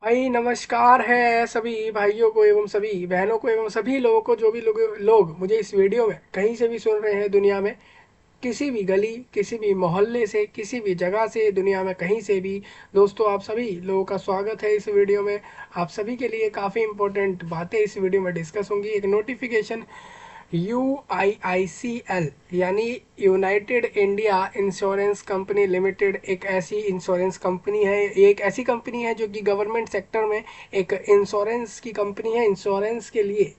भाई नमस्कार है सभी भाइयों को एवं सभी बहनों को एवं सभी लोगों को जो भी लोग मुझे इस वीडियो में कहीं से भी सुन रहे हैं दुनिया में। किसी भी गली, किसी भी मोहल्ले से, किसी भी जगह से, दुनिया में कहीं से भी। दोस्तों, आप सभी लोगों का स्वागत है इस वीडियो में। आप सभी के लिए काफ़ी इंपॉर्टेंट बातें इस वीडियो में डिस्कस होंगी। एक नोटिफिकेशन, UIICL यानी United India Insurance company limited एक ऐसी इंश्योरेंस कंपनी है, ये एक ऐसी कंपनी है जो कि गवर्नमेंट सेक्टर में एक इंश्योरेंस की कंपनी है। इंश्योरेंस के लिए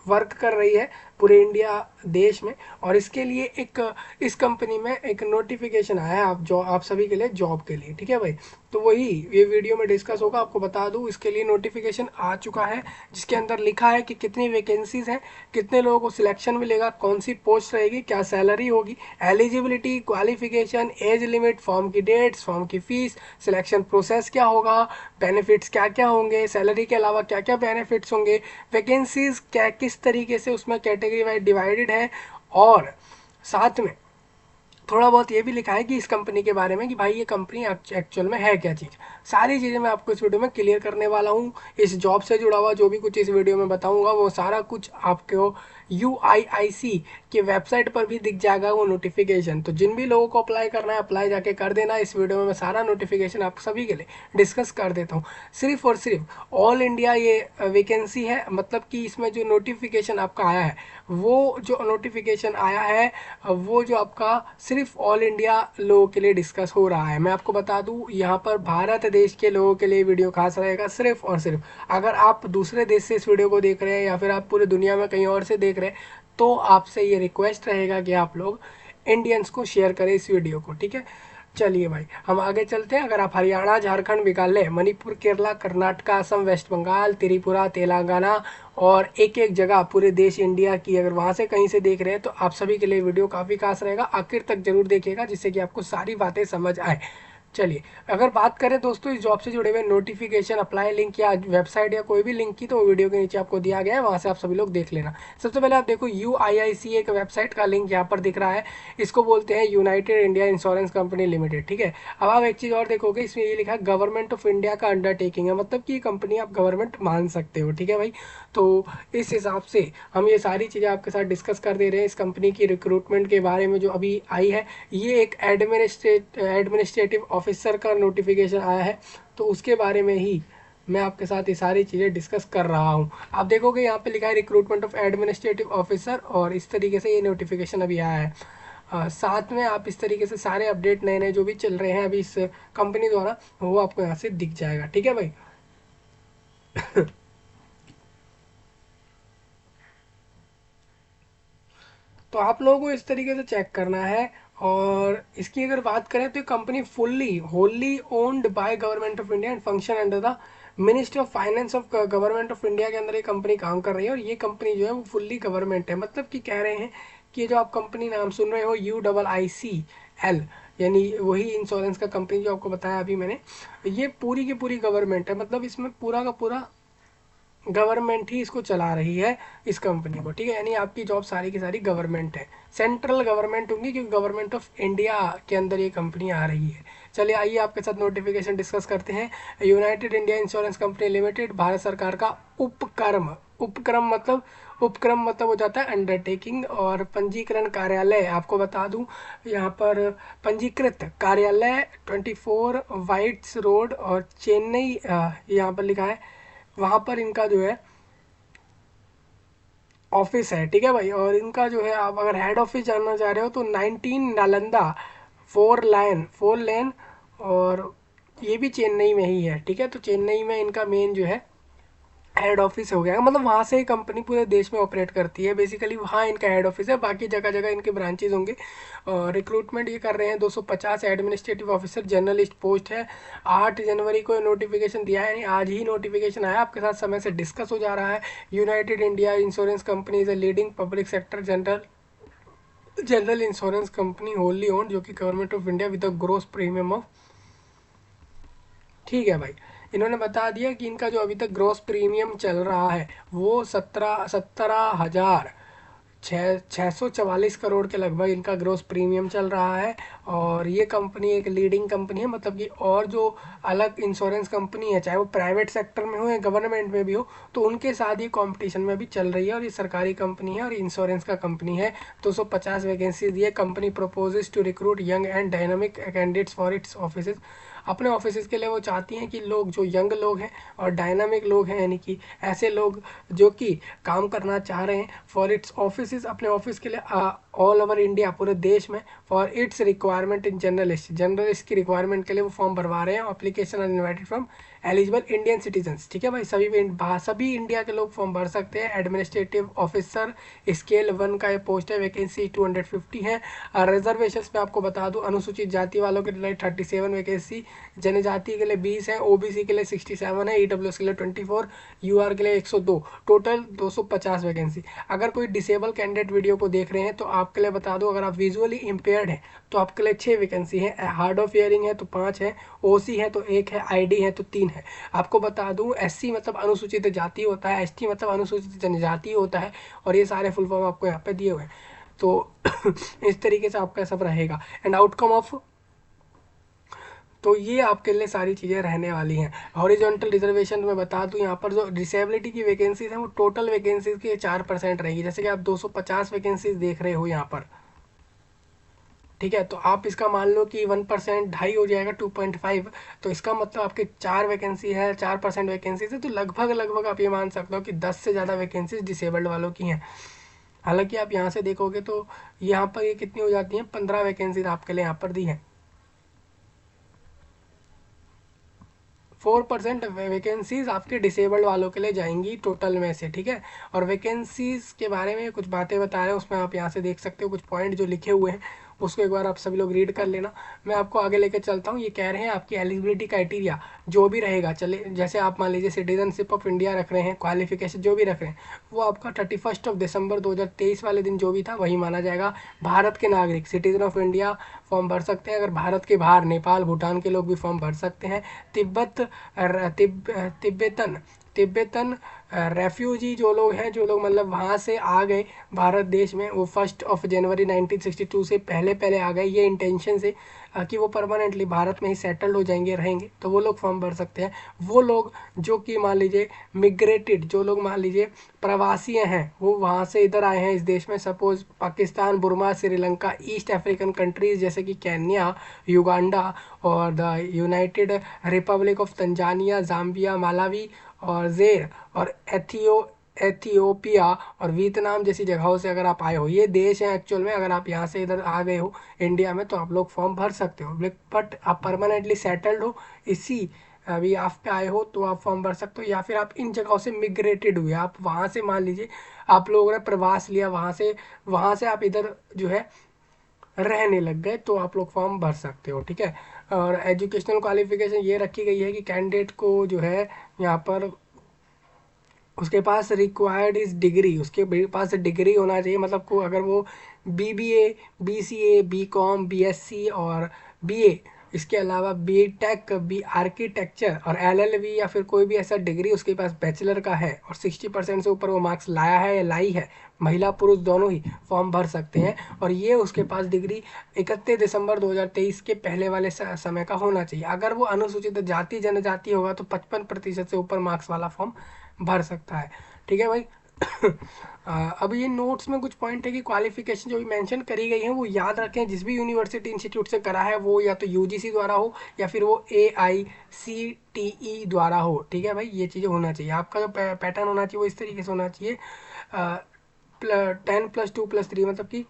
वर्क कर रही है पूरे इंडिया देश में। और इसके लिए एक इस कंपनी में एक नोटिफिकेशन आया है आप सभी के लिए, जॉब के लिए। ठीक है भाई, तो वही ये वीडियो में डिस्कस होगा। आपको बता दूं, इसके लिए नोटिफिकेशन आ चुका है जिसके अंदर लिखा है कि कितनी वैकेंसीज हैं, कितने लोगों को सिलेक्शन मिलेगा, कौन सी पोस्ट रहेगी, क्या सैलरी होगी, eligibility, qualification, age limit, form की डेट्स, फॉर्म की फीस, सिलेक्शन प्रोसेस क्या होगा, बेनिफिट्स क्या क्या होंगे, सैलरी के अलावा क्या क्या बेनिफिट्स होंगे, वैकेंसीज क्या किस तरीके से उसमें कैटेगरी वाइज डिवाइडेड है। और साथ में थोड़ा बहुत ये भी लिखा है कि इस कंपनी के बारे में कि भाई ये कंपनी एक्चुअल में है क्या चीज़। सारी चीज़ें मैं आपको इस वीडियो में क्लियर करने वाला हूँ। इस जॉब से जुड़ा हुआ जो भी कुछ इस वीडियो में बताऊंगा वो सारा कुछ आपको UIIC के वेबसाइट पर भी दिख जाएगा वो नोटिफिकेशन। तो जिन भी लोगों को अप्लाई करना है अप्लाई जाके कर देना। इस वीडियो में मैं सारा नोटिफिकेशन आप सभी के लिए डिस्कस कर देता हूँ। सिर्फ और सिर्फ ऑल इंडिया ये वैकेंसी है, मतलब कि इसमें जो नोटिफिकेशन आपका आया है, वो जो नोटिफिकेशन आया है वो जो आपका सिर्फ ऑल इंडिया लोगों के लिए डिस्कस हो रहा है। मैं आपको बता दूं, यहाँ पर भारत देश के लोगों के लिए वीडियो खास रहेगा सिर्फ और सिर्फ। अगर आप दूसरे देश से इस वीडियो को देख रहे हैं या फिर आप पूरे दुनिया में कहीं और से देख रहे हैं तो आपसे ये रिक्वेस्ट रहेगा कि आप लोग इंडियंस को शेयर करें इस वीडियो को। ठीक है, चलिए भाई हम आगे चलते हैं। अगर आप हरियाणा, झारखंड, मेघालय, मणिपुर, केरला, कर्नाटक, असम, वेस्ट बंगाल, त्रिपुरा, तेलंगाना और एक एक जगह पूरे देश इंडिया की अगर वहाँ से कहीं से देख रहे हैं तो आप सभी के लिए वीडियो काफ़ी खास रहेगा। आखिर तक जरूर देखिएगा जिससे कि आपको सारी बातें समझ आए। चलिए, अगर बात करें दोस्तों इस जॉब से जुड़े हुए नोटिफिकेशन, अप्लाई लिंक या वेबसाइट या कोई भी लिंक की, तो वीडियो के नीचे आपको दिया गया है, वहाँ से आप सभी लोग देख लेना। सबसे पहले आप देखो UIIC एक वेबसाइट का लिंक यहाँ पर दिख रहा है। इसको बोलते हैं United India Insurance company limited. ठीक है, अब आप एक चीज़ और देखोगे, इसमें ये लिखा है गवर्नमेंट ऑफ इंडिया का अंडरटेकिंग है, मतलब कि ये कंपनी आप गवर्नमेंट मान सकते हो। ठीक है भाई, तो इस हिसाब से हम ये सारी चीज़ें आपके साथ डिस्कस कर दे रहे हैं। इस कंपनी की रिक्रूटमेंट के बारे में जो अभी आई है, ये एक एडमिनिस्ट्रेटिव ऑफिसर का नोटिफिकेशन आया है, तो उसके बारे में ही मैं आपके साथ ये सारी चीज़ें डिस्कस कर रहा हूँ। आप देखोगे यहाँ पे लिखा है रिक्रूटमेंट ऑफ एडमिनिस्ट्रेटिव ऑफिसर, और इस तरीके से ये नोटिफिकेशन अभी आया है। साथ में आप इस तरीके से सारे अपडेट नए नए जो भी चल रहे हैं अभी इस कंपनी द्वारा, वो आपको यहाँ से दिख जाएगा। ठीक है भाई, तो आप लोगों को इस तरीके से चेक करना है। और इसकी अगर बात करें तो ये company fully wholly owned by government of India and function under the ministry of finance of government of India के अंदर ये कंपनी काम कर रही है। और ये कंपनी जो है वो फुल्ली गवर्नमेंट है, मतलब कि कह रहे हैं कि ये जो आप कंपनी नाम सुन रहे हो UIICL, यानी वही इंश्योरेंस का कंपनी जो आपको बताया अभी मैंने, ये पूरी की पूरी गवर्नमेंट है, मतलब इसमें पूरा का पूरा गवर्नमेंट ही इसको चला रही है इस कंपनी को। ठीक है, यानी आपकी जॉब सारी की सारी गवर्नमेंट है, सेंट्रल गवर्नमेंट होंगी क्योंकि गवर्नमेंट ऑफ इंडिया के अंदर ये कंपनी आ रही है। चलिए आइए आपके साथ नोटिफिकेशन डिस्कस करते हैं। United India Insurance company limited Bharat सरकार का उपक्रम, उपक्रम मतलब हो जाता है अंडरटेकिंग। और पंजीकरण कार्यालय आपको बता दूं, यहाँ पर पंजीकृत कार्यालय 24 वाइट्स रोड और चेन्नई, यहाँ पर लिखा है, वहाँ पर इनका जो है ऑफिस है। ठीक है भाई, और इनका जो है आप अगर हेड ऑफिस जानना चाह रहे हो तो 19 नालंदा, फोर लेन, और ये भी चेन्नई में ही है। ठीक है, तो चेन्नई में इनका मेन जो है हेड ऑफिस हो गया, मतलब वहाँ से ही कंपनी पूरे देश में ऑपरेट करती है। बेसिकली वहाँ इनका हेड ऑफिस है, बाकी जगह जगह इनके ब्रांचेज होंगे। और रिक्रूटमेंट ये कर रहे हैं 250 एडमिनिस्ट्रेटिव ऑफिसर जर्नलिस्ट पोस्ट है। 8 जनवरी को नोटिफिकेशन दिया है, यानी आज ही नोटिफिकेशन आया, आपके साथ समय से डिस्कस हो जा रहा है। United India Insurance Company is a leading public sector general insurance company wholly owned, जो कि government of India with a gross premium of, ठीक है भाई, इन्होंने बता दिया कि इनका जो अभी तक ग्रॉस प्रीमियम चल रहा है वो 17,17,400 644 करोड़ के लगभग इनका ग्रोस प्रीमियम चल रहा है। और ये कंपनी एक लीडिंग कंपनी है, मतलब कि और जो अलग इंश्योरेंस कंपनी है, चाहे वो प्राइवेट सेक्टर में हो या गवर्नमेंट में भी हो, तो उनके साथ ये कंपटीशन में भी चल रही है। और ये सरकारी कंपनी है और इंश्योरेंस का कंपनी है। 250 वैकेंसीज ये company proposes to recruit young and dynamic candidates for its office. अपने ऑफिस के लिए वो चाहती हैं कि लोग जो यंग लोग हैं और डायनामिक लोग हैं, यानी कि ऐसे लोग जो कि काम करना चाह रहे हैं फॉर इट्स ऑफिस, अपने ऑफिस के लिए ऑल ओवर इंडिया, पूरे देश में, for its requirement in journalist की रिक्वायरमेंट के लिए वो फॉर्म भरवा रहे हैं। Application are invited from eligible Indian citizens. ठीक है भाई, सभी इंडिया के लोग फॉर्म भर सकते हैं। एडमिनिस्ट्रेटिव ऑफिसर स्केल 1 का ये पोस्ट है, वैकेंसी 250 है। रिजर्वेशन में आपको बता दूं, अनुसूचित जाति वालों के लिए 37 वैकेंसी, जनजाति के लिए 20 है, ओबीसी के लिए 67 है, ईडब्ल्यूएस के लिए 24, यूआर के लिए 102, टोटल 250 वैकेंसी। अगर कोई डिसेबल कैंडिडेट वीडियो को देख रहे हैं तो आपके लिए बता दूं, अगर आप विजुअली इम्पेयर्ड हैं तो आपके लिए 6 वैकेंसी है, हार्ड ऑफ हियरिंग है तो 5 है, ओसी है तो 1 है, आईडी है तो 3 है। आपको बता दूं, एससी मतलब अनुसूचित जाति होता है, एसटी मतलब अनुसूचित जनजाति होता है, और ये सारे फुल फॉर्म आपको यहाँ पे दिए हुए हैं। तो इस तरीके से आपका सब रहेगा। एंड आउटकम ऑफ, तो ये आपके लिए सारी चीज़ें रहने वाली हैं। हॉरिजॉन्टल रिजर्वेशन में बता दूं, यहाँ पर जो डिसेबिलिटी की वैकेंसीज हैं वो टोटल वैकेंसीज की 4% रहेगी। जैसे कि आप 250 वैकेंसीज देख रहे हो यहाँ पर, ठीक है, तो आप इसका मान लो कि 1% ढाई हो जाएगा 2.5, तो इसका मतलब आपके 4 वैकेंसी है, 4% वैकेंसीज है, तो लगभग लगभग आप ये मान सकते हो कि 10 से ज़्यादा वैकेंसीज डिसेबल्ड वालों की हैं। हालांकि आप यहाँ से देखोगे तो यहाँ पर ये कितनी हो जाती हैं, 15 वैकेंसीज आपके लिए यहाँ पर दी हैं। 4% वैकेंसीज आपके डिसेबल्ड वालों के लिए जाएंगी टोटल में से। ठीक है, और वैकेंसीज के बारे में कुछ बातें बता रहे हैं, उसमें आप यहाँ से देख सकते हो कुछ पॉइंट जो लिखे हुए हैं, उसको एक बार आप सभी लोग रीड कर लेना। मैं आपको आगे लेकर चलता हूँ। ये कह रहे हैं आपकी एलिजिबिलिटी क्राइटेरिया जो भी रहेगा, चले जैसे आप मान लीजिए सिटीजनशिप ऑफ इंडिया रख रहे हैं, क्वालिफिकेशन जो भी रख रहे हैं, वो आपका 31 दिसंबर 2023 वाले दिन जो भी था वही माना जाएगा। भारत के नागरिक सिटीजन ऑफ इंडिया फॉर्म भर सकते हैं। अगर भारत के बाहर नेपाल भूटान के लोग भी फॉर्म भर सकते हैं। तिब्बतन तिब्बतन रेफ्यूजी जो लोग हैं, जो लोग मतलब वहाँ से आ गए भारत देश में, वो 1 जनवरी 1962 से पहले पहले आ गए, ये इंटेंशन से कि वो परमानेंटली भारत में ही सेटल्ड हो जाएंगे, रहेंगे, तो वो लोग फॉर्म भर सकते हैं। वो लोग जो कि मान लीजिए मिग्रेटेड, जो लोग मान लीजिए प्रवासी हैं, वो वहाँ से इधर आए हैं इस देश में, suppose Pakistan, Burma, Sri Lanka, East African countries जैसे कि केन्या, युगांडा और the United Republic of Tanzania, Zambia, Malawi और जेर और एथियोपिया और वियतनाम जैसी जगहों से अगर आप आए हो, ये देश हैं एक्चुअल में। अगर आप यहाँ से इधर आ गए हो इंडिया में तो आप लोग फॉर्म भर सकते हो, बट आप परमानेंटली सेटल्ड हो, इसी अभी आप पे आए हो तो आप फॉर्म भर सकते हो। या फिर आप इन जगहों से मिग्रेटेड हुए, आप वहाँ से मान लीजिए आप लोगों ने प्रवास लिया, वहाँ से आप इधर जो है रहने लग गए, तो आप लोग फॉर्म भर सकते हो। ठीक है, और एजुकेशनल क्वालिफिकेशन ये रखी गई है कि कैंडिडेट को जो है यहाँ पर उसके पास रिक्वायर्ड इस डिग्री, उसके पास डिग्री होना चाहिए, मतलब को अगर वो बीबीए, बीसीए, बीकॉम, बीएससी और बीए, इसके अलावा बीटेक, बी आर्किटेक्चर और एलएलबी या फिर कोई भी ऐसा डिग्री उसके पास बैचलर का है और 60% से ऊपर वो मार्क्स लाया है या लाई है, महिला पुरुष दोनों ही फॉर्म भर सकते हैं। और ये उसके पास डिग्री 31 दिसंबर 2023 के पहले वाले समय का होना चाहिए। अगर वो अनुसूचित जाति जनजाति होगा तो 55% से ऊपर मार्क्स वाला फॉर्म भर सकता है। ठीक है भाई। अब ये नोट्स में कुछ पॉइंट है कि क्वालिफिकेशन जो भी मेंशन करी गई है वो याद रखें, जिस भी यूनिवर्सिटी इंस्टीट्यूट से करा है वो या तो यूजीसी द्वारा हो या फिर वो एआईसीटीई द्वारा हो। ठीक है भाई, ये चीज़ें होना चाहिए। आपका जो पैटर्न होना चाहिए वो इस तरीके से होना चाहिए, 10+2+3, मतलब कि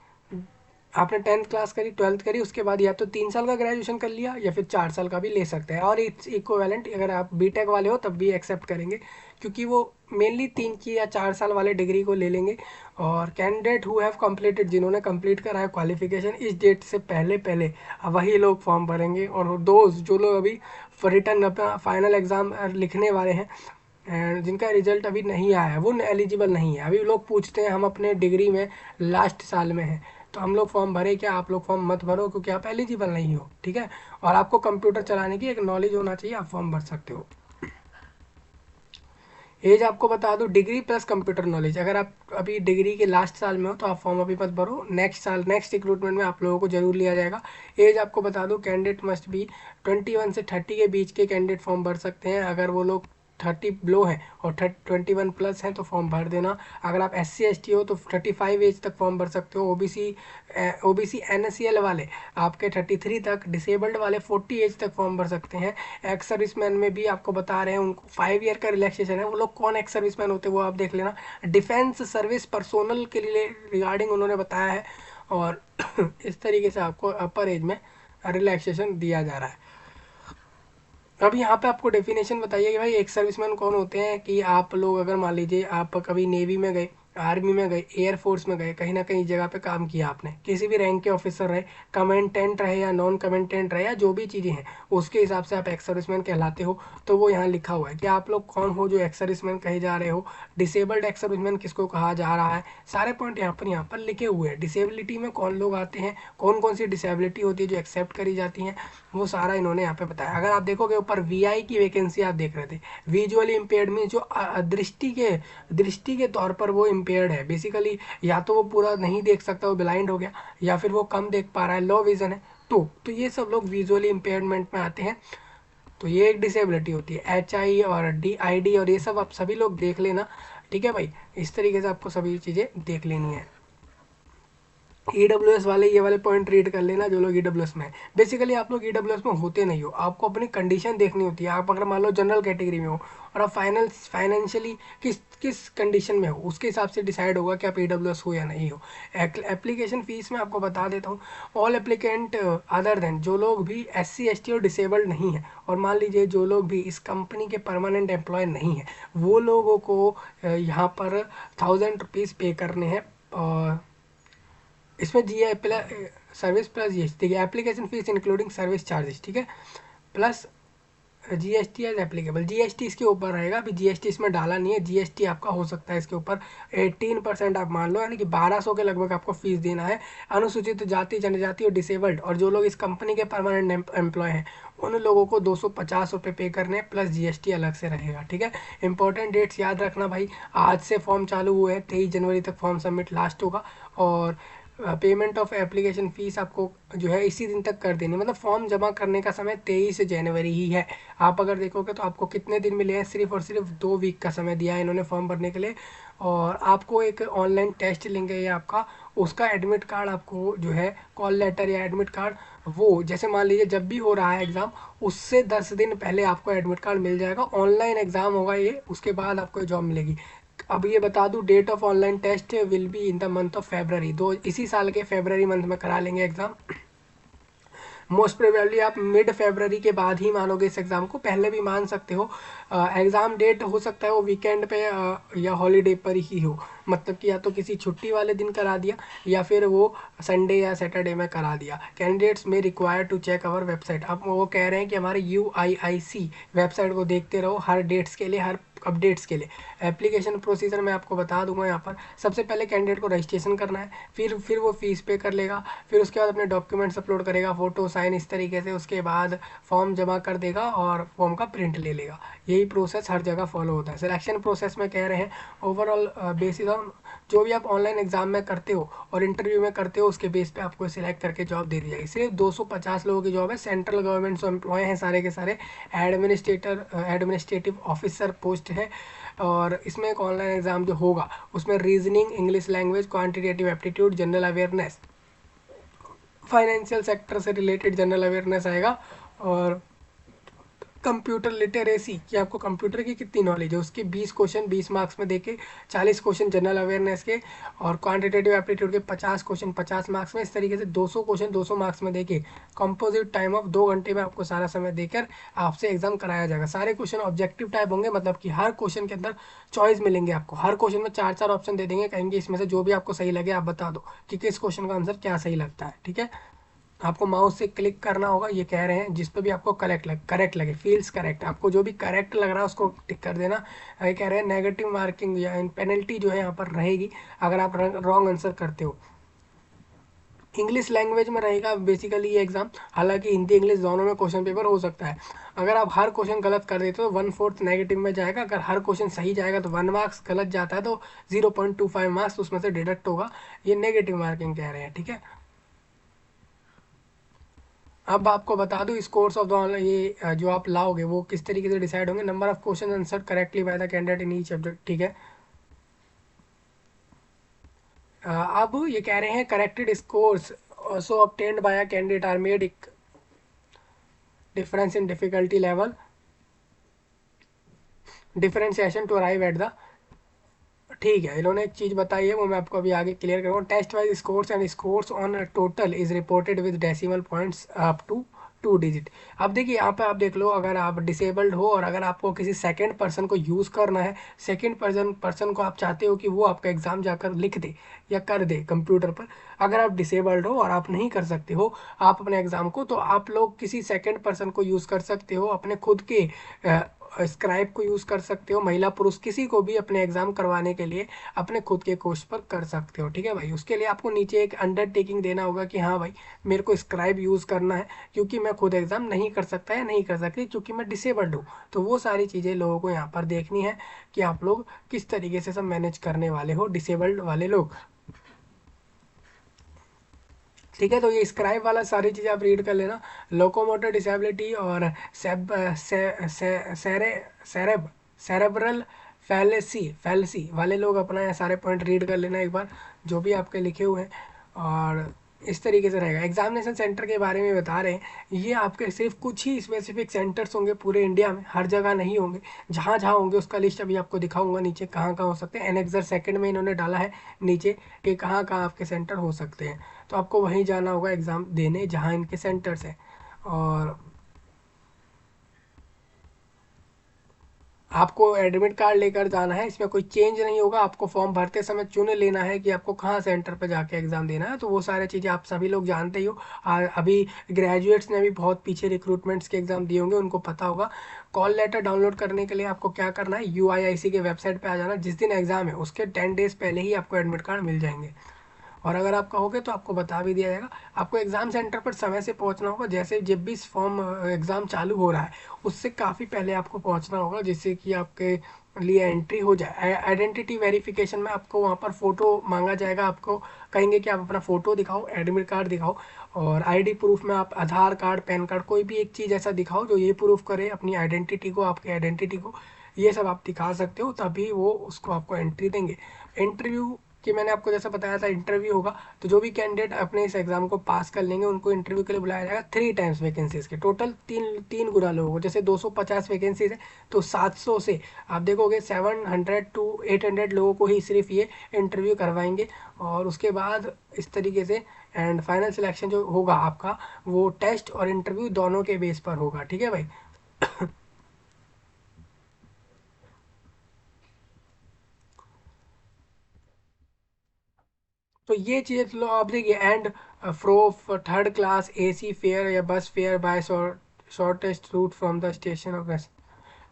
आपने 10th क्लास करी, 12th करी, उसके बाद या तो 3 साल का ग्रेजुएशन कर लिया या फिर 4 साल का भी ले सकते हैं। और इट्स इक्विवेलेंट अगर आप बीटेक वाले हो तब भी एक्सेप्ट करेंगे, क्योंकि वो मेनली 3 की या 4 साल वाले डिग्री को ले लेंगे। और कैंडिडेट हु हैव कंप्लीटेड, जिन्होंने कंप्लीट करा है क्वालिफिकेशन इस डेट से पहले पहले, वही लोग फॉर्म भरेंगे। और दोस्त जो लोग अभी रिटर्न अपना फाइनल एग्ज़ाम लिखने वाले हैं, जिनका रिजल्ट अभी नहीं आया है, वो एलिजिबल नहीं है। अभी लोग पूछते हैं हम अपने डिग्री में लास्ट साल में हैं तो हम लोग फॉर्म भरे क्या, आप लोग फॉर्म मत भरो क्योंकि आप एलिजिबल नहीं हो। ठीक है, और आपको कंप्यूटर चलाने की एक नॉलेज होना चाहिए, आप फॉर्म भर सकते हो। एज आपको बता दूं, डिग्री प्लस कंप्यूटर नॉलेज। अगर आप अभी डिग्री के लास्ट साल में हो तो आप फॉर्म अभी मत भरो, नेक्स्ट साल नेक्स्ट रिक्रूटमेंट में आप लोगों को जरूर लिया जाएगा। एज आपको बता दूं, कैंडिडेट मस्ट बी 21 से 30 के बीच के कैंडिडेट फॉर्म भर सकते हैं। अगर वो लोग 30 बिलो हैं और 21 प्लस हैं तो फॉर्म भर देना। अगर आप SC ST हो तो 35 एज तक फॉर्म भर सकते हो। ओबीसी NSCL वाले आपके 33 तक, डिसेबल्ड वाले 40 एज तक फॉर्म भर सकते हैं। एक्स सर्विसमैन में भी आपको बता रहे हैं उनको 5 ईयर का रिलैक्सेशन है। वो लोग कौन एक्स सर्विसमैन होते हैं वो आप देख लेना। डिफेंस सर्विस पर्सोनल के लिए रिगार्डिंग उन्होंने बताया है। और इस तरीके से आपको अपर एज में रिलैक्सेशन दिया जा रहा है। अब यहाँ पे आपको डेफिनेशन बताइए कि भाई एक सर्विसमैन कौन होते हैं। कि आप लोग अगर मान लीजिए आप कभी नेवी में गए, आर्मी में गए, एयरफोर्स में गए, कहीं ना कहीं जगह पे काम किया आपने, किसी भी रैंक के ऑफिसर रहे, कमेंटेंट रहे या नॉन कमेंटेंट रहे, या जो भी चीज़ें हैं उसके हिसाब से आप एक्स सर्विसमैन कहलाते हो। तो वो यहाँ लिखा हुआ है कि आप लोग कौन हो जो एक्स सर्विसमैन कहे जा रहे हो। डिसेबल्ड एक्स सर्विसमैन किसको कहा जा रहा है, सारे पॉइंट यहाँ पर लिखे हुए हैं। डिसेबिलिटी में कौन लोग आते हैं, कौन कौन सी डिसेबिलिटी होती है जो एक्सेप्ट करी जाती हैं, वो सारा इन्होंने यहाँ पे बताया। अगर आप देखोगे ऊपर VI की वैकेंसी आप देख रहे थे, विजुअली इम्पेयर्ड मीन जो दृष्टि के तौर पर वो इम्पेयर्ड है बेसिकली। या तो वो पूरा नहीं देख सकता, वो ब्लाइंड हो गया, या फिर वो कम देख पा रहा है, लो विजन है। तो ये सब लोग विजुअली इम्पेयरमेंट में आते हैं। तो ये एक डिसेबिलिटी होती है। HI और DID और ये सब आप सभी लोग देख लेना, ठीक है भाई। इस तरीके से आपको सभी चीज़ें देख लेनी है। EWS वाले ये वाले पॉइंट रीड कर लेना जो लोग EWS में है। बेसिकली आप लोग EWS में होते नहीं हो, आपको अपनी कंडीशन देखनी होती है। आप अगर मान लो जनरल कैटेगरी में हो और आप फाइनेंशियली किस किस कंडीशन में हो, उसके हिसाब से डिसाइड होगा कि आप EWS हो या नहीं हो। एप्लीकेशन फीस में आपको बता देता हूँ, ऑल एप्लीकेंट अदर देन जो लोग भी SC ST और डिसेबल्ड नहीं है, और मान लीजिए जो लोग भी इस कंपनी के परमानेंट एम्प्लॉय नहीं है, वो लोगों को यहाँ पर 1000 रुपीज़ पे करने हैं। और इसमें सर्विस प्लस GST, ठीक है। Application fees including service charges, ठीक है, plus GST as applicable. GST इसके ऊपर रहेगा, अभी GST इसमें डाला नहीं है। GST आपका हो सकता है इसके ऊपर 18% आप मान लो, यानी कि 1200 के लगभग आपको फीस देना है। अनुसूचित जाति, जनजाति और डिसेबल्ड और जो लोग इस कंपनी के परमानेंट एम्प्लॉय हैं उन लोगों को 250 रुपये पे करने प्लस GST अलग से रहेगा, ठीक है। इंपॉर्टेंट डेट्स याद रखना भाई, आज से फॉर्म चालू हुए हैं, 23 जनवरी तक फॉर्म सबमिट लास्ट होगा। और पेमेंट ऑफ एप्लीकेशन फ़ीस आपको जो है इसी दिन तक कर देनी, मतलब फॉर्म जमा करने का समय 23 जनवरी ही है। आप अगर देखोगे तो आपको कितने दिन मिले हैं, सिर्फ और सिर्फ 2 वीक का समय दिया है इन्होंने फॉर्म भरने के लिए। और आपको एक ऑनलाइन टेस्ट लेंगे ये आपका, उसका एडमिट कार्ड आपको जो है, कॉल लेटर या एडमिट कार्ड, वो जैसे मान लीजिए जब भी हो रहा है एग्ज़ाम उससे 10 दिन पहले आपको एडमिट कार्ड मिल जाएगा। ऑनलाइन एग्ज़ाम होगा ये, उसके बाद आपको जॉब मिलेगी। अब ये बता दूं, date of online test will be in the month of February, दो इसी साल के फेबररी मंथ में करा लेंगे एग्ज़ाम। मोस्ट प्रोबेबली आप मिड फेबररी के बाद ही मानोगे इस एग्ज़ाम को, पहले भी मान सकते हो। एग्ज़ाम डेट हो सकता है वो वीकेंड पे या हॉलीडे पर ही हो, मतलब कि या तो किसी छुट्टी वाले दिन करा दिया या फिर वो संडे या सैटरडे में करा दिया। कैंडिडेट्स में require to check our website, अब वो कह रहे हैं कि हमारे UIIC वेबसाइट को देखते रहो हर डेट्स के लिए, हर अपडेट्स के लिए। एप्लीकेशन प्रोसीजर मैं आपको बता दूंगा यहाँ पर। सबसे पहले कैंडिडेट को रजिस्ट्रेशन करना है, फिर वो फीस पे कर लेगा, फिर उसके बाद अपने डॉक्यूमेंट्स अपलोड करेगा, फोटो साइन इस तरीके से, उसके बाद फॉर्म जमा कर देगा और फॉर्म का प्रिंट ले लेगा। यही प्रोसेस हर जगह फॉलो होता है। सिलेक्शन प्रोसेस में कह रहे हैं ओवरऑल बेसिस ऑन जो भी आप ऑनलाइन एग्जाम में करते हो और इंटरव्यू में करते हो उसके बेस पे आपको सिलेक्ट करके जॉब दे दी जाएगी। सिर्फ 250 लोगों की जॉब है, सेंट्रल गवर्नमेंट एम्प्लॉय हैं सारे के सारे, एडमिनिस्ट्रेटिव ऑफिसर पोस्ट है। और इसमें एक ऑनलाइन एग्जाम जो होगा उसमें reasoning, English language, quantitative aptitude, general awareness, financial sector से रिलेटेड जनरल अवेयरनेस आएगा। और कंप्यूटर लिटरेसी कि आपको कंप्यूटर की कितनी नॉलेज है उसके 20 क्वेश्चन 20 मार्क्स में देके, 40 क्वेश्चन जनरल अवेयरनेस के, और क्वांटिटेटिव एप्टीट्यूड के 50 क्वेश्चन 50 मार्क्स में। इस तरीके से 200 क्वेश्चन 200 मार्क्स में देके कंपोजिट टाइम ऑफ 2 घंटे में आपको सारा समय देकर आपसे एग्जाम कराया जाएगा। सारे क्वेश्चन ऑब्जेक्टिव टाइप होंगे, मतलब कि हर क्वेश्चन के अंदर चॉइस मिलेंगे आपको, हर क्वेश्चन में 4 ऑप्शन दे देंगे, कहेंगे इसमें से जो भी आपको सही लगे आप बता दो कि किस क्वेश्चन का आंसर क्या सही लगता है, ठीक है। आपको माउस से क्लिक करना होगा, ये कह रहे हैं जिस पे भी आपको करेक्ट लगे, फील्स करेक्ट, आपको जो भी करेक्ट लग रहा है उसको टिक कर देना। ये कह रहे हैं नेगेटिव मार्किंग या पेनल्टी जो है यहाँ पर रहेगी अगर आप रॉन्ग आंसर करते हो। इंग्लिश लैंग्वेज में रहेगा बेसिकली ये एग्ज़ाम। हालांकि हिंदी इंग्लिश दोनों में क्वेश्चन पेपर हो सकता है। अगर आप हर क्वेश्चन गलत कर देते हो तो 1/4 नेगेटिव में जाएगा। अगर हर क्वेश्चन सही जाएगा तो 1 मार्क्स, गलत जाता है तो 0.25 मार्क्स उसमें से डिडक्ट होगा। ये नेगेटिव मार्किंग कह रहे हैं, ठीक है। अब आपको बता दूं इस कोर्स ऑफ द ये जो आप लाओगे वो किस तरीके से डिसाइड होंगे। Number of question answer correctly by the candidate in each subject, ठीक है। अब ये कह रहे हैं corrected scores also obtained by a candidate are made difference in difficulty level differentiation to arrive at the, ठीक है। इन्होंने एक चीज़ बताई है वो मैं आपको अभी आगे क्लियर करूँगा। Test wise scores and scores on total is reported with decimal points up to 2 digit. अब देखिए यहाँ पे आप देख लो, अगर आप डिसेबल्ड हो और अगर आपको किसी सेकंड पर्सन को यूज़ करना है, सेकंड पर्सन को आप चाहते हो कि वो आपका एग्ज़ाम जाकर लिख दे या कर दे कंप्यूटर पर, अगर आप डिसेबल्ड हो और आप नहीं कर सकते हो आप अपने एग्ज़ाम को, तो आप लोग किसी सेकंड पर्सन को यूज़ कर सकते हो। अपने खुद के स्क्राइब को यूज़ कर सकते हो। महिला पुरुष किसी को भी अपने एग्ज़ाम करवाने के लिए अपने खुद के कोर्स पर कर सकते हो, ठीक है भाई। उसके लिए आपको नीचे एक अंडरटेकिंग देना होगा कि हाँ भाई मेरे को स्क्राइब यूज़ करना है क्योंकि मैं खुद एग्ज़ाम नहीं कर सकता या नहीं कर सकती क्योंकि मैं डिसेबल्ड हूँ। तो वो सारी चीज़ें लोगों को यहाँ पर देखनी है कि आप लोग किस तरीके से सब मैनेज करने वाले हो, डिसेबल्ड वाले लोग, ठीक है। तो ये स्क्राइब वाला सारी चीज़ आप रीड कर लेना। लोकोमोटर डिसेबिलिटी और सेब से, सेरे सेरेब सेरेब्रल फैलेसी वाले लोग अपना ये सारे पॉइंट रीड कर लेना एक बार, जो भी आपके लिखे हुए हैं। और इस तरीके से रहेगा। एग्जामिनेशन सेंटर के बारे में बता रहे हैं, ये आपके सिर्फ कुछ ही स्पेसिफिक सेंटर्स होंगे पूरे इंडिया में, हर जगह नहीं होंगे। जहाँ जहाँ होंगे उसका लिस्ट अभी आपको दिखाऊंगा नीचे कहाँ कहाँ हो सकते हैं। एनेक्सर सेकंड में इन्होंने डाला है नीचे कि कहाँ कहाँ आपके सेंटर हो सकते हैं। तो आपको वहीं जाना होगा एग्ज़ाम देने जहाँ इनके सेंटर्स हैं। और आपको एडमिट कार्ड लेकर जाना है, इसमें कोई चेंज नहीं होगा। आपको फॉर्म भरते समय चुन लेना है कि आपको कहाँ सेंटर पर जाके एग्ज़ाम देना है। तो वो सारी चीज़ें आप सभी लोग जानते ही हो। अभी ग्रेजुएट्स ने भी बहुत पीछे रिक्रूटमेंट्स के एग्ज़ाम दिए होंगे, उनको पता होगा। कॉल लेटर डाउनलोड करने के लिए आपको क्या करना है, UIIC के वेबसाइट पर आ जाना। जिस दिन एग्ज़ाम है उसके 10 डेज़ पहले ही आपको एडमिट कार्ड मिल जाएंगे। और अगर आप कहोगे तो आपको बता भी दिया जाएगा। आपको एग्ज़ाम सेंटर पर समय से पहुंचना होगा। जैसे जब भी फॉर्म एग्ज़ाम चालू हो रहा है उससे काफ़ी पहले आपको पहुंचना होगा, जिससे कि आपके लिए एंट्री हो जाए। आइडेंटिटी वेरिफिकेशन में आपको वहाँ पर फ़ोटो मांगा जाएगा। आपको कहेंगे कि आप अपना फ़ोटो दिखाओ, एडमिट कार्ड दिखाओ, और ID प्रूफ में आप आधार कार्ड, पैन कार्ड, कोई भी एक चीज़ ऐसा दिखाओ जो ये प्रूफ करे अपनी आइडेंटिटी को, आपकी आइडेंटिटी को। ये सब आप दिखा सकते हो, तभी वो उसको आपको एंट्री देंगे। इंटरव्यू कि मैंने आपको जैसा बताया था इंटरव्यू होगा, तो जो भी कैंडिडेट अपने इस एग्जाम को पास कर लेंगे उनको इंटरव्यू के लिए बुलाया जाएगा 3 टाइम्स वैकेंसीज के। टोटल तीन तीन गुना लोगों को, जैसे 250 वैकेंसीज है तो 700 से आप देखोगे 700 to 800 लोगों को ही सिर्फ ये इंटरव्यू करवाएंगे। और उसके बाद इस तरीके से एंड फाइनल सिलेक्शन जो होगा आपका वो टेस्ट और इंटरव्यू दोनों के बेस पर होगा, ठीक है भाई। तो ये चीज़ लो आप देखिए। And fro third class AC fare या bus fare by shortest route from the station of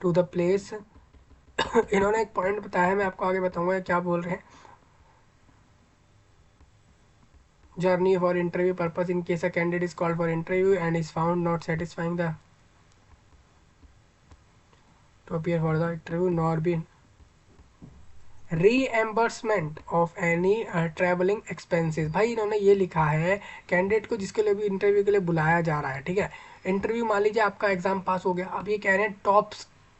to the place. इन्होंने एक पॉइंट बताया है, मैं आपको आगे बताऊंगा क्या बोल रहे हैं। Journey for interview purpose in case a candidate is called for interview and is found not satisfying the two appear for the interview nor be reimbursement of any travelling expenses. भाई इन्होंने ये लिखा है कैंडिडेट को जिसके लिए भी interview के लिए बुलाया जा रहा है, ठीक है। इंटरव्यू मान लीजिए आपका एग्जाम पास हो गया, अब ये कह रहे हैं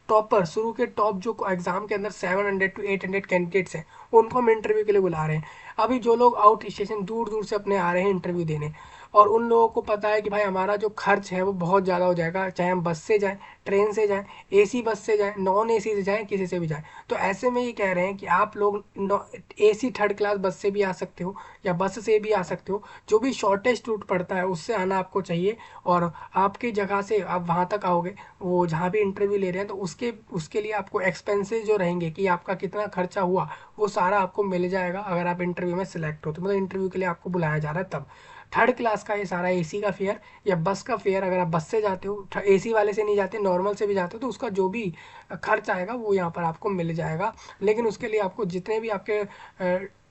टॉपर शुरू के टॉप जो एग्जाम के अंदर 700 to 800 कैंडिडेट्स हैं उनको हम इंटरव्यू के लिए बुला रहे हैं। अभी जो लोग आउट स्टेशन दूर दूर से अपने आ रहे हैं इंटरव्यू देने, और उन लोगों को पता है कि भाई हमारा जो खर्च है वो बहुत ज़्यादा हो जाएगा, चाहे हम बस से जाएं, ट्रेन से जाएं, AC बस से जाएं, नॉन AC से जाएं, किसी से भी जाएं। तो ऐसे में ये कह रहे हैं कि आप लोग AC थर्ड क्लास बस से भी आ सकते हो या बस से भी आ सकते हो, जो भी शॉर्टेस्ट रूट पड़ता है उससे आना आपको चाहिए। और आपकी जगह से आप वहाँ तक आओगे, वो जहाँ भी इंटरव्यू ले रहे हैं, तो उसके उसके लिए आपको एक्सपेंसेस जो रहेंगे कि आपका कितना खर्चा हुआ वो सारा आपको मिल जाएगा अगर आप इंटरव्यू में सिलेक्ट हो। तो मतलब इंटरव्यू के लिए आपको बुलाया जा रहा है तब। थर्ड क्लास का ये सारा AC का फेयर या बस का फेयर, अगर आप बस से जाते हो, AC वाले से नहीं जाते, नॉर्मल से भी जाते हो, तो उसका जो भी खर्च आएगा वो यहाँ पर आपको मिल जाएगा। लेकिन उसके लिए आपको जितने भी आपके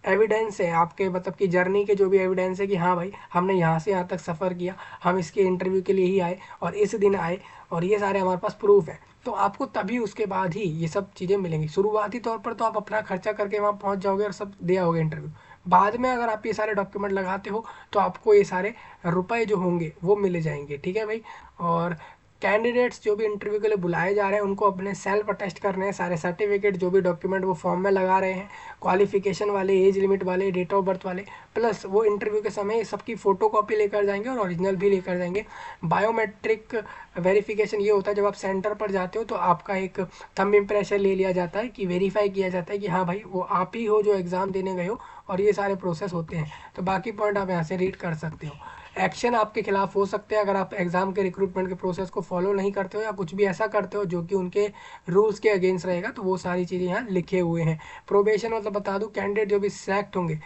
एविडेंस है आपके मतलब कि जर्नी के जो भी एविडेंस है कि हाँ भाई हमने यहाँ से यहाँ तक सफ़र किया, हम इसके इंटरव्यू के लिए ही आए और इस दिन आए, और ये सारे हमारे पास प्रूफ है, तो आपको तभी उसके बाद ही ये सब चीज़ें मिलेंगी। शुरुआती तौर पर तो आप अपना खर्चा करके वहाँ पहुँच जाओगे और सब दिया होगा इंटरव्यू। बाद में अगर आप ये सारे डॉक्यूमेंट लगाते हो तो आपको ये सारे रुपए जो होंगे वो मिल जाएंगे, ठीक है भाई। और कैंडिडेट्स जो भी इंटरव्यू के लिए बुलाए जा रहे हैं उनको अपने सेल्फ अटेस्ट करने हैं, सारे सर्टिफिकेट जो भी डॉक्यूमेंट वो फॉर्म में लगा रहे हैं, क्वालिफिकेशन वाले, एज लिमिट वाले, डेट ऑफ बर्थ वाले, प्लस वो इंटरव्यू के समय सबकी फ़ोटो कॉपी लेकर जाएंगे और ओरिजिनल भी लेकर जाएंगे। बायोमेट्रिक वेरिफिकेशन ये होता है जब आप सेंटर पर जाते हो तो आपका एक थंब इम्प्रेशन ले लिया जाता है कि वेरीफाई किया जाता है कि हाँ भाई वो आप ही हो जो एग्ज़ाम देने गए हो, और ये सारे प्रोसेस होते हैं। तो बाकी पॉइंट आप यहाँ से रीड कर सकते हो। एक्शन आपके खिलाफ हो सकते हैं अगर आप एग्जाम के रिक्रूटमेंट के प्रोसेस को फॉलो नहीं करते हो या कुछ भी ऐसा करते हो जो कि उनके रूल्स के अगेंस्ट रहेगा, तो वो सारी चीज़ें यहाँ लिखे हुए हैं। प्रोबेशन मतलब बता दूं, कैंडिडेट जो भी सिलेक्ट होंगे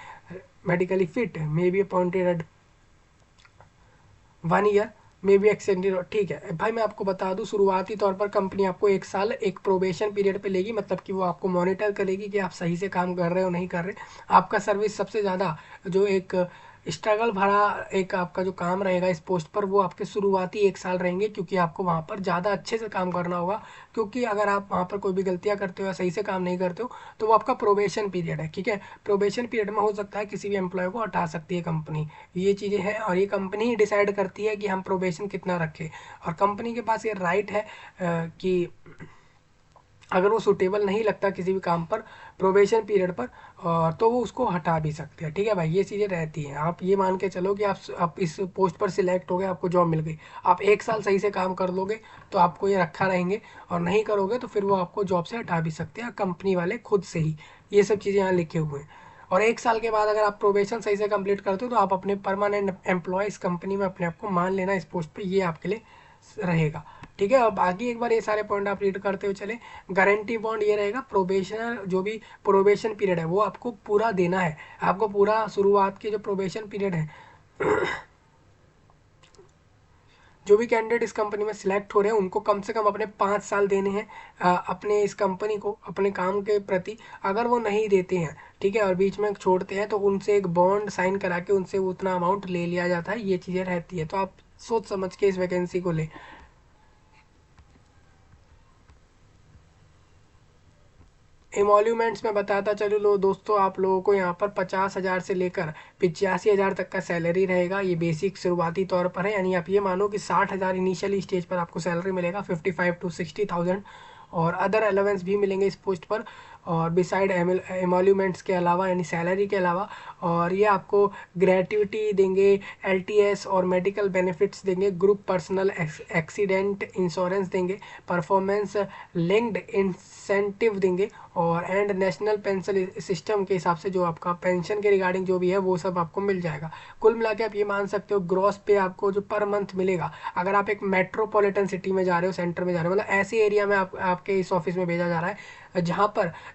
medically fit may be appointed at 1 year may be extended, ठीक है भाई। मैं आपको बता दूं शुरुआती तौर पर कंपनी आपको 1 साल एक प्रोबेशन पीरियड पे लेगी, मतलब कि वो आपको मॉनिटर करेगी कि आप सही से काम कर रहे हो नहीं कर रहे। आपका सर्विस सबसे ज़्यादा जो एक स्ट्रगल भरा एक आपका जो काम रहेगा इस पोस्ट पर, वो आपके शुरुआती 1 साल रहेंगे, क्योंकि आपको वहाँ पर ज़्यादा अच्छे से काम करना होगा। क्योंकि अगर आप वहाँ पर कोई भी गलतियाँ करते हो या सही से काम नहीं करते हो तो वो आपका प्रोबेशन पीरियड है, ठीक है। प्रोबेशन पीरियड में हो सकता है किसी भी एम्प्लॉय को हटा सकती है कंपनी, ये चीज़ें हैं। और ये कंपनी ही डिसाइड करती है कि हम प्रोबेशन कितना रखें, और कंपनी के पास ये राइट है कि अगर वो सूटेबल नहीं लगता किसी भी काम पर प्रोबेशन पीरियड पर, तो वो उसको हटा भी सकते हैं, ठीक है भाई। ये चीज़ें रहती हैं। आप ये मान के चलो कि आप इस पोस्ट पर सिलेक्ट हो गए, आपको जॉब मिल गई, आप 1 साल सही से काम कर लोगे तो आपको ये रखा रहेंगे, और नहीं करोगे तो फिर वो आपको जॉब से हटा भी सकते हैं कंपनी वाले खुद से ही। ये सब चीज़ें यहाँ लिखे हुए हैं। और 1 साल के बाद अगर आप प्रोबेशन सही से कंप्लीट करते हो तो आप अपने परमानेंट एम्प्लॉय इस कंपनी में अपने आप को मान लेना इस पोस्ट पे, ये आपके लिए रहेगा, ठीक है। और बाकी एक बार ये सारे पॉइंट आप रीड करते हुए चले। गारंटी बॉन्ड ये रहेगा, प्रोबेशनर जो भी प्रोबेशन पीरियड है वो आपको पूरा देना है, आपको पूरा शुरुआत के जो प्रोबेशन पीरियड है जो भी कैंडिडेट इस कंपनी में सिलेक्ट हो रहे हैं उनको कम से कम अपने 5 साल देने हैं अपने इस कंपनी को अपने काम के प्रति। अगर वो नहीं देते हैं, ठीक है, और बीच में छोड़ते हैं तो उनसे एक बॉन्ड साइन करा के उनसे उतना अमाउंट ले लिया जाता है। ये चीज़ें रहती है, तो आप सोच समझ के इस वैकेंसी को लें। एमोल्यूमेंट्स में बताता चलो लो दोस्तों, आप लोगों को यहाँ पर 50,000 से लेकर 85,000 तक का सैलरी रहेगा। ये बेसिक शुरुआती तौर पर है, यानी आप ये मानो कि 60,000 इनिशियली स्टेज पर आपको सैलरी मिलेगा, 55 to 60,000। और अदर अलावेंस भी मिलेंगे इस पोस्ट पर, और बिसाइड एमोल्यूमेंट्स के अलावा यानी सैलरी के अलावा। और ये आपको ग्रेट्युटी देंगे, एलटीएस और मेडिकल बेनिफिट्स देंगे, ग्रुप पर्सनल एक्सीडेंट इंश्योरेंस देंगे, परफॉर्मेंस लिंक्ड इंसेंटिव देंगे, और एंड नेशनल पेंशन सिस्टम के हिसाब से जो आपका पेंशन के रिगार्डिंग जो भी है वो सब आपको मिल जाएगा। कुल मिला के आप ये मान सकते हो ग्रॉस पे आपको जो पर मंथ मिलेगा, अगर आप एक मेट्रोपॉलिटन सिटी में जा रहे हो, सेंटर में जा रहे हो, मतलब ऐसे एरिया में आपके इस ऑफिस में भेजा जा रहा है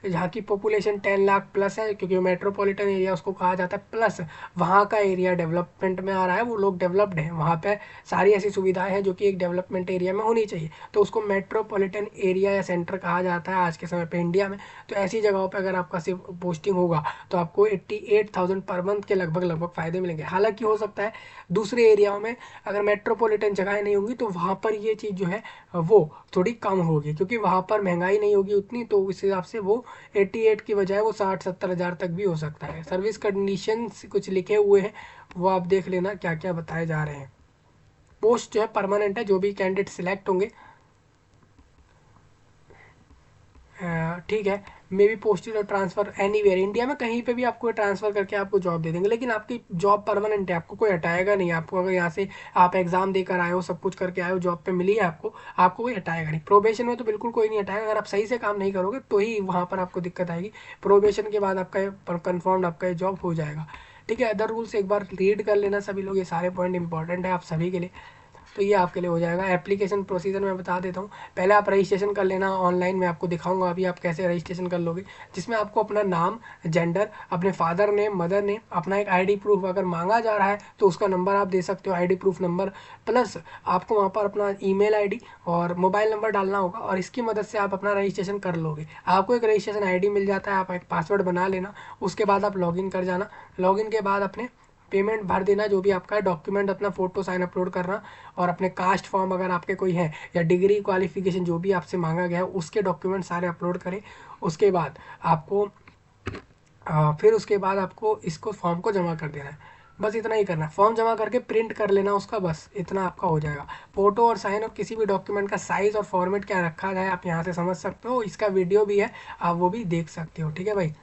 जहाँ की पॉपुलेशन 10 लाख प्लस है, क्योंकि मेट्रोपॉलिटन एरिया उसको कहा जाता है, प्लस वहाँ का एरिया डेवलपमेंट में आ रहा है, वो लोग डेवलप्ड हैं, वहाँ पे सारी ऐसी सुविधाएं हैं जो कि एक डेवलपमेंट एरिया में होनी चाहिए, तो उसको मेट्रोपॉलिटन एरिया या सेंटर कहा जाता है आज के समय पे इंडिया में। तो ऐसी जगहों पे अगर आपका सिर्फ पोस्टिंग होगा तो आपको 88,000 पर मंथ के लगभग फ़ायदे मिलेंगे। हालांकि हो सकता है दूसरे एरियाओं में अगर मेट्रोपॉलिटन जगहें नहीं होंगी तो वहाँ पर ये चीज़ जो है वो थोड़ी कम होगी, क्योंकि वहाँ पर महंगाई नहीं होगी उतनी, तो इस हिसाब से वो 88 की बजाय वो 60-70 हज़ार तक भी हो सकता है। सर्विस कंडीशंस कुछ लिखे हुए हैं, वो आप देख लेना क्या क्या बताए जा रहे हैं। पोस्ट जो है परमानेंट है, जो भी कैंडिडेट सिलेक्ट होंगे, ठीक है, मे बी पोस्टेड और ट्रांसफ़र एनीवेयर, इंडिया में कहीं पे भी आपको ट्रांसफ़र करके आपको जॉब दे देंगे, लेकिन आपकी जॉब परमानेंट है, आपको कोई हटाएगा नहीं। आपको अगर यहाँ से आप एग्जाम देकर आए हो, सब कुछ करके आए हो, जॉब पे मिली है आपको, आपको कोई हटाएगा नहीं। प्रोबेशन में तो बिल्कुल कोई नहीं हटाएगा, अगर आप सही से काम नहीं करोगे तो ही वहाँ पर आपको दिक्कत आएगी। प्रोबेशन के बाद आपका कन्फर्म्ड आपका ये जॉब हो जाएगा, ठीक है। अदर रूल्स एक बार रीड कर लेना सभी लोग, ये सारे पॉइंट इंपॉर्टेंट है आप सभी के लिए। तो ये आपके लिए हो जाएगा। एप्लीकेशन प्रोसीजर मैं बता देता हूँ। पहले आप रजिस्ट्रेशन कर लेना ऑनलाइन, मैं आपको दिखाऊंगा अभी आप कैसे रजिस्ट्रेशन कर लोगे, जिसमें आपको अपना नाम, जेंडर, अपने फादर नेम, मदर नेम, अपना एक आईडी प्रूफ अगर मांगा जा रहा है तो उसका नंबर आप दे सकते हो, आईडी प्रूफ नंबर, प्लस आपको वहाँ पर अपना ईमेल आईडी और मोबाइल नंबर डालना होगा और इसकी मदद से आप अपना रजिस्ट्रेशन कर लोगे। आपको एक रजिस्ट्रेशन आईडी मिल जाता है, आप एक पासवर्ड बना लेना, उसके बाद आप लॉगिन कर जाना। लॉगिन के बाद अपने पेमेंट भर देना, जो भी आपका डॉक्यूमेंट, अपना फोटो साइन अपलोड करना और अपने कास्ट फॉर्म अगर आपके कोई है या डिग्री क्वालिफिकेशन जो भी आपसे मांगा गया है उसके डॉक्यूमेंट सारे अपलोड करें। उसके बाद आपको फिर उसके बाद आपको इसको फॉर्म को जमा कर देना है। बस इतना ही करना है, फॉर्म जमा करके प्रिंट कर लेना उसका, बस इतना आपका हो जाएगा। फोटो और साइन और किसी भी डॉक्यूमेंट का साइज़ और फॉर्मेट क्या रखा जाए आप यहाँ से समझ सकते हो, इसका वीडियो भी है, आप वो भी देख सकते हो। ठीक है भाई।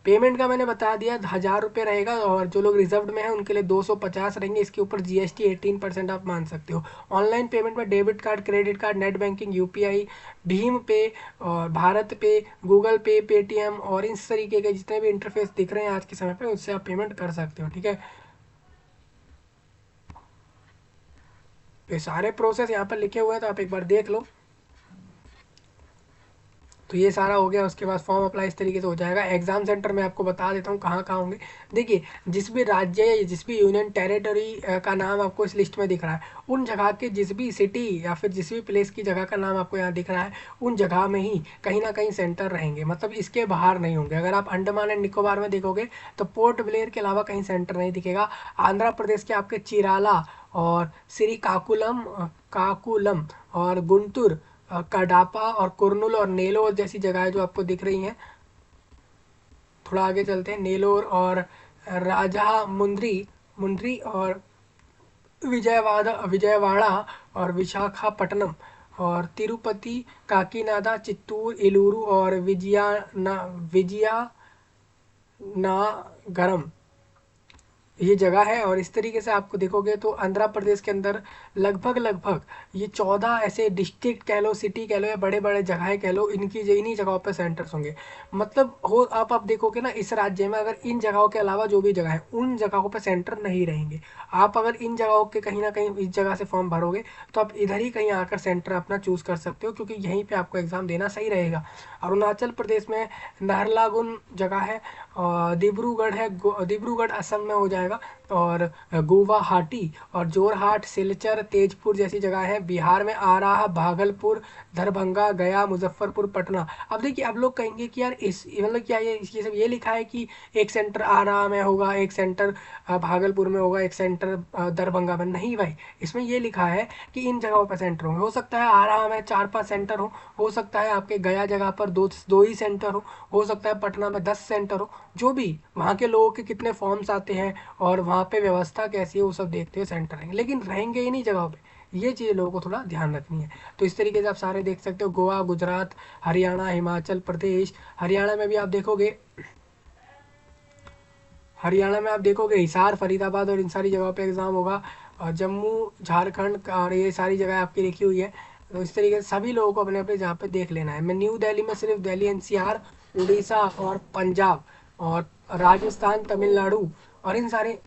पेमेंट का मैंने बता दिया, 1000 रुपये रहेगा और जो लोग रिजर्व्ड में हैं उनके लिए 250 रहेंगे। इसके ऊपर जीएसटी 18% आप मान सकते हो। ऑनलाइन पेमेंट में debit card, credit card, net banking, UPI, Bhim पे और भारत पे, गूगल पे, पेटीएम और इस तरीके के जितने भी इंटरफेस दिख रहे हैं आज के समय पे उससे आप पेमेंट कर सकते हो। ठीक है, ये सारे प्रोसेस यहाँ पर लिखे हुए हैं तो आप एक बार देख लो। तो ये सारा हो गया। उसके बाद फॉर्म अप्लाई इस तरीके से हो जाएगा। एग्जाम सेंटर मैं आपको बता देता हूँ कहाँ कहाँ होंगे। देखिए, जिस भी राज्य या जिस भी यूनियन टेरिटरी का नाम आपको इस लिस्ट में दिख रहा है, उन जगह के जिस भी सिटी या फिर जिस भी प्लेस की जगह का नाम आपको यहाँ दिख रहा है, उन जगह में ही कहीं ना कहीं सेंटर रहेंगे, मतलब इसके बाहर नहीं होंगे। अगर आप अंडमान एंड निकोबार में देखोगे तो पोर्ट ब्लेयर के अलावा कहीं सेंटर नहीं दिखेगा। आंध्र प्रदेश के आपके चिराला और श्रीकाकुलम काकुलम और गुंटूर, कडापा और कुर्नूल और नेलोर जैसी जगहें जो आपको दिख रही हैं। थोड़ा आगे चलते हैं। नेलोर और राजा मुंद्री मुंद्री और विजयवाड़ा विजयवाड़ा और विशाखापट्टनम और तिरुपति, काकीनाडा, चित्तूर, इलूरू और विजयनगरम ये जगह है। और इस तरीके से आपको देखोगे तो आंध्र प्रदेश के अंदर लगभग लगभग ये 14 ऐसे डिस्ट्रिक्ट कह लो, सिटी कह लो या बड़े बड़े जगहें कह लो, इनकी इन्हीं जगहों पे सेंटर्स होंगे। मतलब हो आप देखोगे ना, इस राज्य में अगर इन जगहों के अलावा जो भी जगह है उन जगहों पे सेंटर नहीं रहेंगे। आप अगर इन जगहों के कहीं ना कहीं इस जगह से फॉर्म भरोगे तो आप इधर ही कहीं आकर सेंटर अपना चूज कर सकते हो, क्योंकि यहीं पे आपको एग्जाम देना सही रहेगा। अरुणाचल प्रदेश में नाहरलागुन जगह है और डिब्रूगढ़ है, डिब्रूगढ़ असम में हो जाएगा, और गुवाहाटी और जोरहाट, सिलचर, तेजपुर जैसी जगह है। बिहार में आरा, भागलपुर, दरभंगा, गया, मुजफ्फरपुर, पटना। अब देखिए, अब लोग कहेंगे कि यार इस मतलब क्या ये सब ये लिखा है कि एक सेंटर आरा में होगा, एक सेंटर भागलपुर में होगा, एक सेंटर दरभंगा में। नहीं भाई, इसमें ये लिखा है कि इन जगहों पर सेंटर होंगे। हो सकता है आरा में 4-5 सेंटर हो सकता है आपके गया जगह पर दो दो ही सेंटर हो सकता है पटना में 10 सेंटर हो। जो भी वहाँ के लोगों के कितने फॉर्म्स आते हैं और वहाँ पे व्यवस्था कैसी है वो सब देखते हुए सेंटर रहेंगे, लेकिन रहेंगे ही नहीं जगहों पे। ये चीज़ लोगों को थोड़ा ध्यान रखनी है। तो इस तरीके से आप सारे देख सकते हो, गोवा, गुजरात, हरियाणा, हिमाचल प्रदेश। हरियाणा में भी आप देखोगे, हरियाणा में आप देखोगे हिसार, फरीदाबाद और इन सारी जगहों पे एग्ज़ाम होगा। और जम्मू, झारखंड का और ये सारी जगह आपकी लिखी हुई है। तो इस तरीके से सभी लोगों को अपने अपने जहाँ पे देख लेना है। मैं न्यू दिल्ली में सिर्फ दिल्ली एनसीआर, उड़ीसा और पंजाब और राजस्थान, तमिलनाडु और इन सारे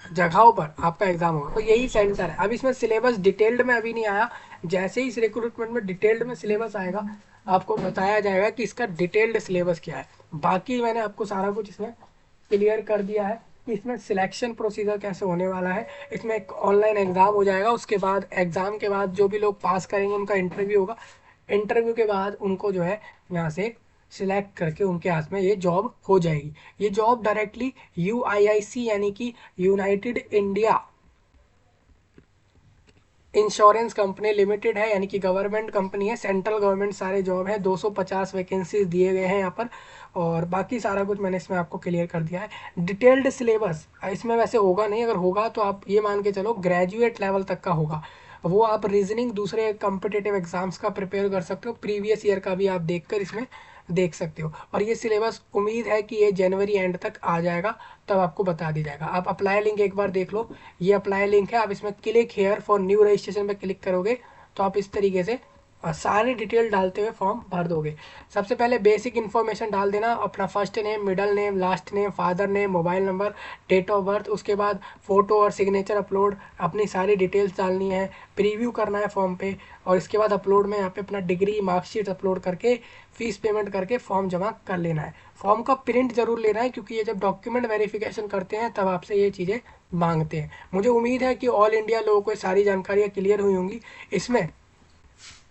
जगहों पर आपका एग्जाम होगा। तो यही सेंटर है। अब इसमें सिलेबस डिटेल्ड में अभी नहीं आया, जैसे ही इस रिक्रूटमेंट में डिटेल्ड में सिलेबस आएगा आपको बताया जाएगा कि इसका डिटेल्ड सिलेबस क्या है। बाकी मैंने आपको सारा कुछ इसमें क्लियर कर दिया है कि इसमें सिलेक्शन प्रोसीजर कैसे होने वाला है। इसमें एक ऑनलाइन एग्ज़ाम हो जाएगा, उसके बाद एग्ज़ाम के बाद जो भी लोग पास करेंगे उनका इंटरव्यू होगा। इंटरव्यू के बाद उनको जो है यहाँ से सिलेक्ट करके उनके हाथ में ये जॉब हो जाएगी। ये जॉब डायरेक्टली यूआईआईसी यानी कि United India Insurance company limited है, यानी कि गवर्नमेंट कंपनी है, सेंट्रल गवर्नमेंट सारे जॉब है। 250 वैकेंसीज दिए गए हैं यहाँ पर। और बाकी सारा कुछ मैंने इसमें आपको क्लियर कर दिया है। डिटेल्ड सिलेबस इसमें वैसे होगा नहीं, अगर होगा तो आप ये मान के चलो ग्रेजुएट लेवल तक का होगा। वो आप रीजनिंग दूसरे कॉम्पिटिटिव एग्जाम्स का प्रिपेयर कर सकते हो, प्रीवियस ईयर का भी आप देखकर इसमें देख सकते हो। और ये सिलेबस उम्मीद है कि ये जनवरी एंड तक आ जाएगा, तब आपको बता दी जाएगा। आप अप्लाई लिंक एक बार देख लो, ये अप्लाई लिंक है। आप इसमें click here for new registration पे क्लिक करोगे तो आप इस तरीके से और सारी डिटेल डालते हुए फॉर्म भर दोगे। सबसे पहले बेसिक इन्फॉर्मेशन डाल देना, अपना first name, middle name, last name, father name, mobile number, date of birth. उसके बाद फ़ोटो और सिग्नेचर अपलोड, अपनी सारी डिटेल्स डालनी है, प्रीव्यू करना है फॉर्म पे, और इसके बाद अपलोड में यहाँ पे अपना डिग्री मार्कशीट अपलोड करके फ़ीस पेमेंट करके फॉर्म जमा कर लेना है। फॉर्म का प्रिंट ज़रूर लेना है, क्योंकि ये जब डॉक्यूमेंट वेरिफिकेशन करते हैं तब आपसे ये चीज़ें मांगते हैं। मुझे उम्मीद है कि ऑल इंडिया लोगों को सारी जानकारियाँ क्लियर हुई होंगी। इसमें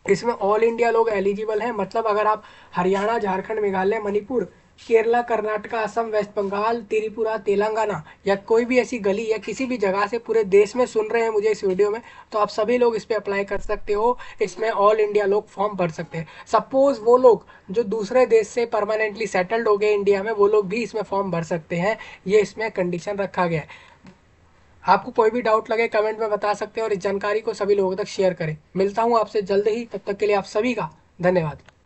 इसमें ऑल इंडिया लोग एलिजिबल हैं, मतलब अगर आप हरियाणा, झारखंड, मेघालय, मणिपुर, केरला, कर्नाटका, असम, वेस्ट बंगाल, त्रिपुरा, तेलंगाना या कोई भी ऐसी गली या किसी भी जगह से पूरे देश में सुन रहे हैं मुझे इस वीडियो में, तो आप सभी लोग इस पर अप्लाई कर सकते हो। इसमें ऑल इंडिया लोग फॉर्म भर सकते हैं। सपोज वो लोग जो दूसरे देश से परमानेंटली सेटल्ड हो गए इंडिया में, वो लोग भी इसमें फॉर्म भर सकते हैं। ये इसमें कंडीशन रखा गया है। आपको कोई भी डाउट लगे कमेंट में बता सकते हैं, और इस जानकारी को सभी लोगों तक शेयर करें। मिलता हूँ आपसे जल्द ही, तब तक के लिए आप सभी का धन्यवाद।